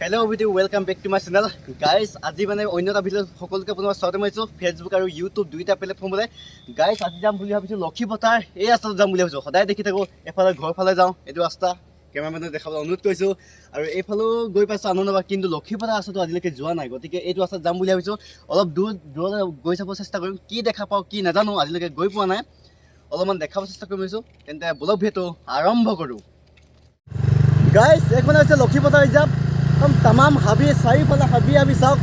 Hello everybody, welcome back to my channel. Guys, আজি মানে অন্য এটা ভিডিও সকলোকে পুনৰ স্বাগতম জনাইছো ফেসবুক আৰু ইউটিউব দুইটা প্লেটফৰ্মলৈ। গাইস, আজি যাম বুলি ভাবিছো লক্ষীপথাৰ এই ৰাস্তাত যাম বুলি ভাবিছো। সদায় দেখি থাকো এফালে ঘৰ ফালে যাওঁ, এইটো ৰাস্তা কেমেৰামেনক দেখাবলৈ অনুৰোধ কৰিছো আৰু এইফালেও গৈ পাইছো আনন্দবাগ, কিন্তু লক্ষীপথাৰ ৰাস্তাটো আজিলৈকে যোৱা নাই, গতিকে এইটো ৰাস্তাত যাম বুলি ভাবিছো। অলপ দূৰলৈ গৈ চাব চেষ্টা কৰিম, কি দেখা পাওঁ কি নাজানো, আজিলৈকে গৈ পোৱা নাই, অলপমান দেখাব চেষ্টা কৰিম ভাবিছো। তেন্তে বলক ভিডিঅ'টো আৰম্ভ কৰোঁ। গাইস, এইখন হৈছে লক্ষীপথাৰ ৰিজাৰ্ভ। তামাম হাবি, চাৰিওফালে হাবি হাবি চাওক।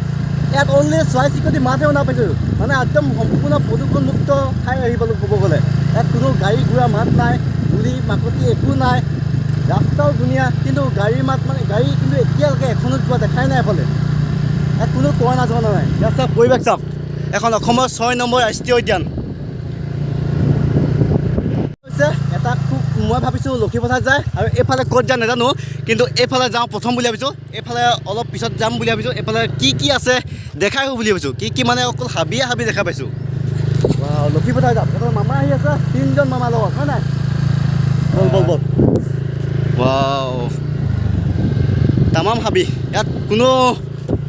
ইয়াত অনলি চৰাই চিৰিকটি মাতহে শুনা পাইছোঁ, মানে একদম সম্পূৰ্ণ প্ৰদূষণমুক্ত ঠাই আহিব ক'ব গ'লে। ইয়াত কোনো গাড়ী ঘোঁৰা মাত নাই, ধূলি মাকতি একো নাই, ৰাস্তাও ধুনীয়া, কিন্তু গাড়ীৰ মাত মানে গাড়ী কিন্তু এতিয়ালৈকে এখনো যোৱা দেখাই নাই এফালে। ইয়াত কোনো কোৱা নাযোৱা নাই। ইয়াত চাওক পৰিৱেশ চাওক, এখন অসমৰ 6 নম্বৰ ৰাষ্ট্ৰীয় উদ্যান। এটা খুব মই ভাবিছোঁ লক্ষীপথাৰ যায় আৰু এইফালে ক'ত যায় নাজানো, কিন্তু এইফালে যাওঁ প্ৰথম বুলি ভাবিছোঁ। এইফালে অলপ পিছত যাম বুলি ভাবিছোঁ। এইফালে কি আছে দেখাই বুলি ভাবিছোঁ, কি মানে অকল হাবিয়ে হাবি দেখা পাইছোঁ। লক্ষীপথাৰ যাম, এইফালে মামা আহি আছে, 3জন মামাৰ লগত, হয় নাই? বল তামাম হাবি, ইয়াত কোনো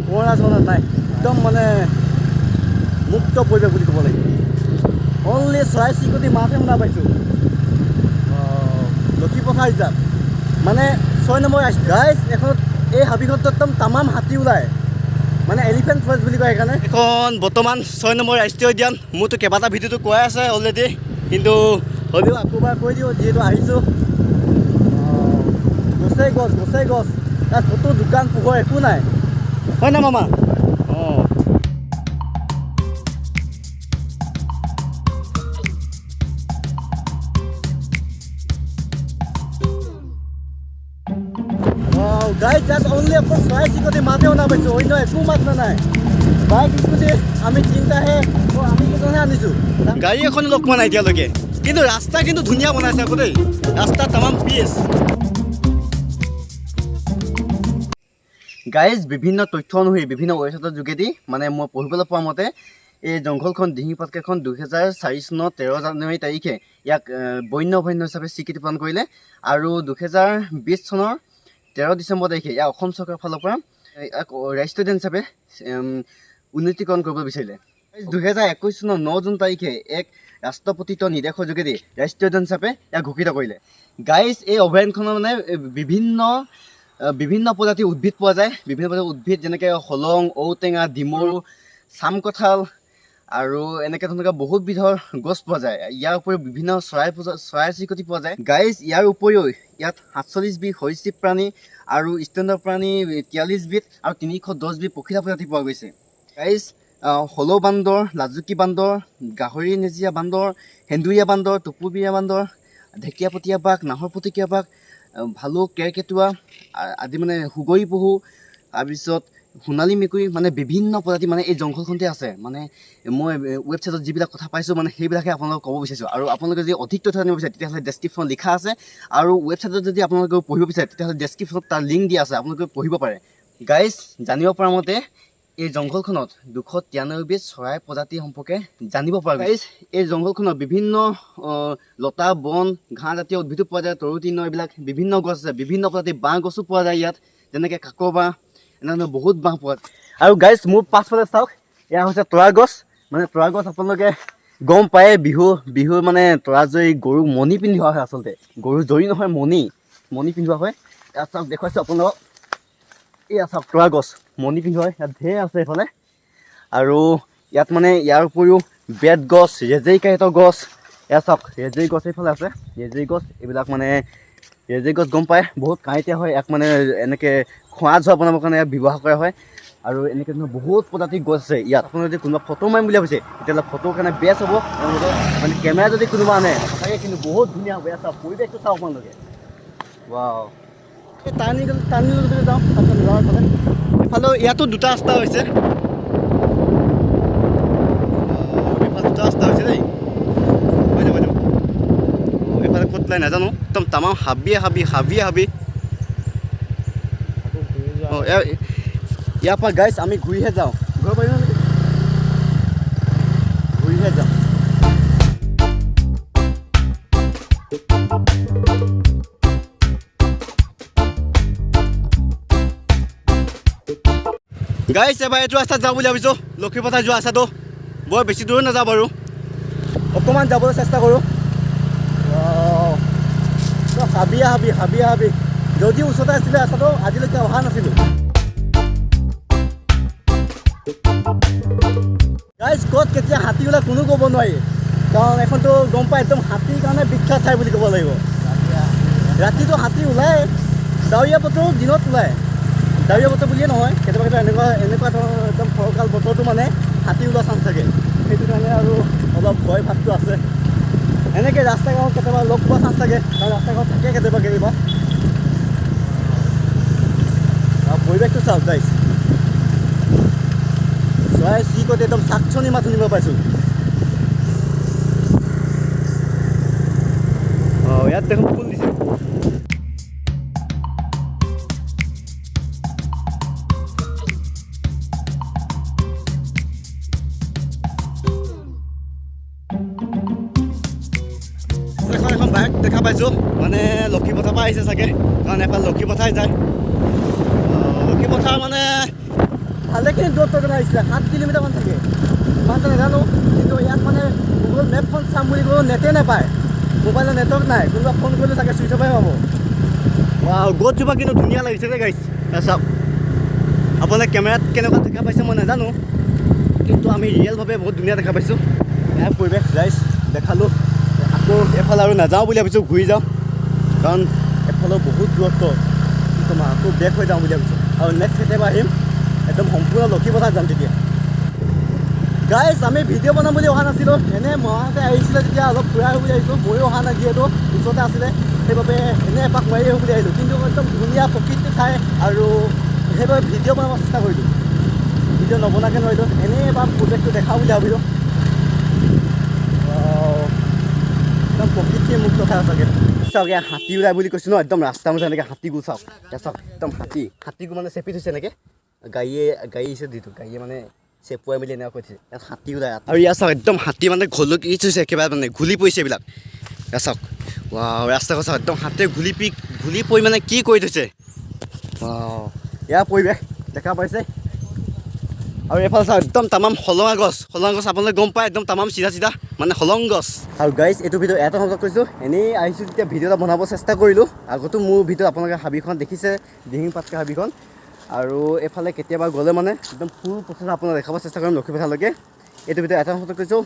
কৰোণা চৰোণা নাই, একদম মানে মুক্ত পৰিৱেশ বুলি ক'ব লাগিব। অনলি চৰাই চিৰিকটি মাতহে শুনা পাইছোঁ। লক্ষীপথাৰ ৰিজাৰ্ভ মানে 6 নম্বৰ গাইজ। এখন এই হাবিখনত একদম তামাম হাতী ওলায়, মানে এলিফেণ্ট ফৰেষ্ট বুলি কয় সেইকাৰণে। এখন বৰ্তমান 6 নম্বৰ ৰাষ্ট্ৰীয় উদ্যান। মোৰতো কেইবাটা ভিডিঅ'টো কোৱাই আছে অলৰেডি, কিন্তু হ'লেও আকৌবাৰ কৈ দিওঁ যিহেতু আহিছোঁ। গছেই গছ, তাত ক'তো দোকান পোহৰ একো নাই, হয় না মামা? গাইজ, তাত অনলি অকল চৰাই চিৰিকটি মাতহে শুনা পাইছোঁ, অন্য একো মাত নাই। বাইক স্কুটি আমি তিনিটাহে, আমি কেইজনহে আনিছোঁ, গাড়ী এখন লগ পোৱা নাই এতিয়ালৈকে। কিন্তু ৰাস্তা কিন্তু ধুনীয়া বনাইছে আকৌ দেই, ৰাস্তা তামাম পিচ। গাইজ, বিভিন্ন তথ্য অনুসৰি বিভিন্ন ৱেবছাইটৰ যোগেদি মানে মই পঢ়িবলৈ পোৱা মতে এই জংঘলখন দিহিং পাটকাইখন 2004 চনৰ 13 জানুৱাৰী তাৰিখে ইয়াক বন্য অভয়াৰণ্য হিচাপে স্বীকৃতি প্ৰদান কৰিলে, আৰু 2020 চনৰ 13 ডিচেম্বৰ তাৰিখে ইয়াক অসম চৰকাৰৰ ফালৰ পৰা এক ৰাষ্ট্ৰীয় উদ্যান হিচাপে উন্নীতকৰণ কৰিব বিচাৰিলে। 2021 চনৰ 9 জুন তাৰিখে এক ৰাষ্ট্ৰপতিত্ব নিৰ্দেশৰ যোগেদি ৰাষ্ট্ৰীয় উদ্যান হিচাপে ইয়াক ঘোষিত কৰিলে। গাইজ, এই অভয়াৰণ্যখনত মানে বিভিন্ন প্ৰজাতিৰ উদ্ভিদ পোৱা যায়, বিভিন্ন প্ৰজাতিৰ উদ্ভিদ যেনেকৈ হলং, ঔটেঙা, ডিমৰু, চাম কঁঠাল আৰু এনেকৈ ধৰণৰ বহুত বিধৰ গছ পোৱা যায়। ইয়াৰ উপৰিও বিভিন্ন চৰাই চিৰিকটি পোৱা যায়। গাইজ, ইয়াৰ উপৰিও ইয়াত 47 বিধ সৰীসৃপ প্ৰাণী আৰু স্তন্যপায়ী প্ৰাণী 43 বিধ আৰু 310 বিধ পখিলা প্ৰজাতি পোৱা গৈছে। গাইজ, হলৌ বান্দৰ, লাজুকী বান্দৰ, গাহৰি নেজীয়া বান্দৰ, সেন্দুৰীয়া বান্দৰ, টুপুৰীয়া বান্দৰ, ঢেকীয়াপতীয়া বাঘ, নাহৰফুটুকীয়া বাঘ, ভালুক, কেৰ্কেটুৱা আদি, মানে সুগৰি পহু, তাৰপিছত সোণালী মেকুৰী, মানে বিভিন্ন প্ৰজাতি মানে এই জংঘলখনতে আছে। মানে মই ৱেবছাইটত যিবিলাক কথা পাইছোঁ মানে সেইবিলাকে আপোনালোকক ক'ব বিচাৰিছোঁ, আৰু আপোনালোকে যদি অধিক তথ্য জানিব বিচাৰে তেতিয়াহ'লে ডেছক্ৰিপশ্যনত লিখা আছে, আৰু ৱেবছাইটত যদি আপোনালোকে পঢ়িব বিচাৰে তেতিয়াহ'লে ডেছক্ৰিপশ্যনত তাৰ লিংক দিয়া আছে, আপোনালোকে পঢ়িব পাৰে। গাইজ, জানিব পৰা মতে এই জংঘলখনত 293 বিধ চৰাই প্ৰজাতি সম্পৰ্কে জানিব পৰা গৈছে। গাইজ, এই জংঘলখনত বিভিন্ন লতা বন ঘাঁহজাতীয় উদ্ভিদো পোৱা যায়, তৰুতৃণ, এইবিলাক বিভিন্ন গছ আছে, বিভিন্ন প্ৰজাতিৰ বাঁহ গছো পোৱা যায় ইয়াত, যেনেকৈ কাকৰ বাঁহ, এনেধৰণৰ বহুত বাঁহ পোৱা যায়। আৰু গাইজ, মোৰ পাছফালে চাওক, এয়া হৈছে তৰা গছ। মানে তৰা গছ আপোনালোকে গম পায়ে, বিহু মানে তৰা জৰী গৰুক মণি পিন্ধোৱা হয়, আচলতে গৰু জৰী নহয়, মণি পিন্ধোৱা হয়। ইয়াত চাওক, দেখুৱাইছোঁ আপোনালোকক, এয়া চাওক তৰা গছ মণি পিন্ধোৱা হয়, ইয়াত ঢেৰ আছে এইফালে। আৰু ইয়াত মানে ইয়াৰ উপৰিও বেত গছ, ৰেজেই কাঁইটৰ গছ, এয়া চাওক ৰেজেই গছ এইফালে আছে, ৰেজেই গছ, এইবিলাক মানে ৰেজেই গছ গম পায় বহুত কাঁইটীয়া হয়, ইয়াক মানে এনেকৈ খোৱা যোৱা বনাবৰ কাৰণে ইয়াক ব্যৱহাৰ কৰা হয়। আৰু এনেকৈ ধৰণৰ বহুত প্ৰজাতিৰ গছ আছে ইয়াত। আপোনালোকে যদি কোনোবা ফটো মাৰিম বুলি ভাবিছে তেতিয়াহ'লে ফটোৰ কাৰণে বেষ্ট হ'ব, মানে কেমেৰা যদি কোনোবা আনে সঁচাকৈ কিন্তু বহুত ধুনীয়া হ'ব। ইয়াত চাওক পৰিৱেশটো চাওক আপোনালোকে, ৱাও। এই টাৰ্ণিং যদি যাওঁ তাৰপিছত যাওঁ এইফালে, এইফালেও ইয়াতো দুটা ৰাস্তা হৈছে, এইফালে দুটা ৰাস্তা হৈছে দেই, এইফালে ক'ত ওলাই নাজানো, একদম তামাম হাবিয়ে হাবি। ইয়াৰ পৰা গাইজ আমি ঘূৰিহে যাওঁ, ঘূৰিব পাৰিম নেকি? ঘূৰিহে যাওঁ। গাইছ এবাৰ এইটো ৰাস্তাত যাওঁ বুলি ভাবিছোঁ লক্ষীপথাৰ যোৱা ৰাস্তাটো বৰ বেছি দূৰ নাযাওঁ বাৰু অকণমান যাবলৈ চেষ্টা কৰোঁ হাবি যদিও ওচৰতে আছিলে ৰাস্তাটো আজিলৈকে অহা নাছিলোঁ গাইছ ক'ত কেতিয়া হাতী ওলাই কোনো ক'ব নোৱাৰি কাৰণ এখনতো গম পাই একদম হাতীৰ কাৰণে বিখ্যাত ঠাই বুলি ক'ব লাগিব ৰাতিটো হাতী ওলাই ডাৱৰীয়া বতৰ দিনত ওলায় ডাৱৰীয়া বতৰ বুলিয়ে নহয় কেতিয়াবা এনেকুৱা ধৰণৰ একদম ফৰকাল বতৰটো মানে হাতী ওলোৱা চান্স থাকে সেইটো কাৰণে আৰু অলপ ভয় ভাৱটো আছে এনেকৈ ৰাস্তা ঘাটত কেতিয়াবা লগ পোৱা চান্স থাকে কাৰণ ৰাস্তা ঘাট থাকে কেতিয়াবা পৰিৱেশটো চাওক গাইছ চৰাই চিৰিকটি একদম চাকচনি মাত শুনিব পাইছোঁ ইয়াত দেখোন ফুল দিছে এখন বাইক দেখা পাইছোঁ মানে লক্ষীপথাৰ পৰা আহিছে চাগে কাৰণ এফালে লক্ষীপথাৰ যায় লক্ষীপথাৰ মানে ভালেখিনি দূৰত্ব আহিছিলে 7 কিলোমিটাৰমান থাকে ইমানটো নাজানো কিন্তু ইয়াত মানে গুগল মেপখন চাম বুলি ক'লেও নেটে নাপায় মোবাইলৰ নেটৱৰ্ক নাই কোনোবা ফোন কৰিলে চাগে চুইচ অফাই পাব গছজোপা কিন্তু ধুনীয়া লাগিছে দেই গাইছ চাওক আপোনালোকে কেমেৰাত কেনেকুৱা দেখা পাইছে মই নাজানো কিন্তু আমি ৰিয়েলভাৱে বহুত ধুনীয়া দেখা পাইছোঁ ইয়াৰ পৰিৱেশ গাইছ দেখালোঁ আকৌ এফালে আৰু নাযাওঁ বুলি ভাবিছোঁ ঘূৰি যাওঁ কাৰণ এফালেও বহুত দূৰত্ব কিন্তু মই আকৌ বেক হৈ যাওঁ বুলি ভাবিছোঁ আৰু নেক্সট কেতিয়াবা আহিম একদম সম্পূৰ্ণ লক্ষীপথাৰ যাম তেতিয়া গাইছ আমি ভিডিঅ' বনাম বুলি অহা নাছিলোঁ এনেই মহাতে আহিছিলে তেতিয়া অলপ ফুৰাই আহিব বুলি আহিছোঁ ময়ো অহা নাই যিহেতু ওচৰতে আছিলে সেইবাবে এনেই এপাক মাৰি আহিব বুলি আহিলোঁ কিন্তু একদম ধুনীয়া প্ৰকৃতি ঠাই আৰু সেইবাবে ভিডিঅ' বনাব চেষ্টা কৰিলোঁ ভিডিঅ' নবনাকৈ নোৱাৰিলোঁ এনেই এবাৰ প্ৰজেক্টটো দেখাওঁ বুলি ভাবিলোঁ একদম প্ৰকৃতিয়ে মুক্ত ঠাই চাগে চাওক ইয়াত হাতী ওলাই বুলি কৈছোঁ ন একদম ৰাস্তা মাজত এনেকৈ হাতীবোৰ চাওক চাওক একদম হাতীবোৰ মানে চেপি থৈছে এনেকৈ গাড়ী আহিছে যিটো গাড়ীয়ে মানে চেপুৱাই মেলি এনেকুৱা কৈছে ইয়াত হাতী ওলাই আৰু ইয়াত চাওক একদম হাতী মানে ঘলকি থৈছে একেবাৰে মানে ঘূলি পৰিছে এইবিলাক ইয়াত চাওক ৰাস্তা চাওক একদম হাতীয়ে ঘূলি পৰি মানে কি কৰি থৈছে ইয়াৰ পৰিৱেশ দেখা পাইছে আৰু এইফালে চাওক একদম তামাম হলঙা গছ আপোনালোকে গম পায় একদম তামাম চিধা মানে হলং গছ আৰু গাইছ এইটো ভিডিঅ' এটা সজাগ কৰিছোঁ এনেই আহিছোঁ তেতিয়া ভিডিঅ' এটা বনাব চেষ্টা কৰিলোঁ আগতো মোৰ ভিডিঅ'ত আপোনালোকে হাবিখন দেখিছে দিহিং পাটকা হাবিখন আৰু এইফালে কেতিয়াবা গ'লে মানে একদম ফুল প্ৰচেছ আপোনালোকে দেখাব চেষ্টা কৰিম লক্ষীপথাৰলৈকে এইটো ভিডিঅ' এটা সজাগ কৰিছোঁ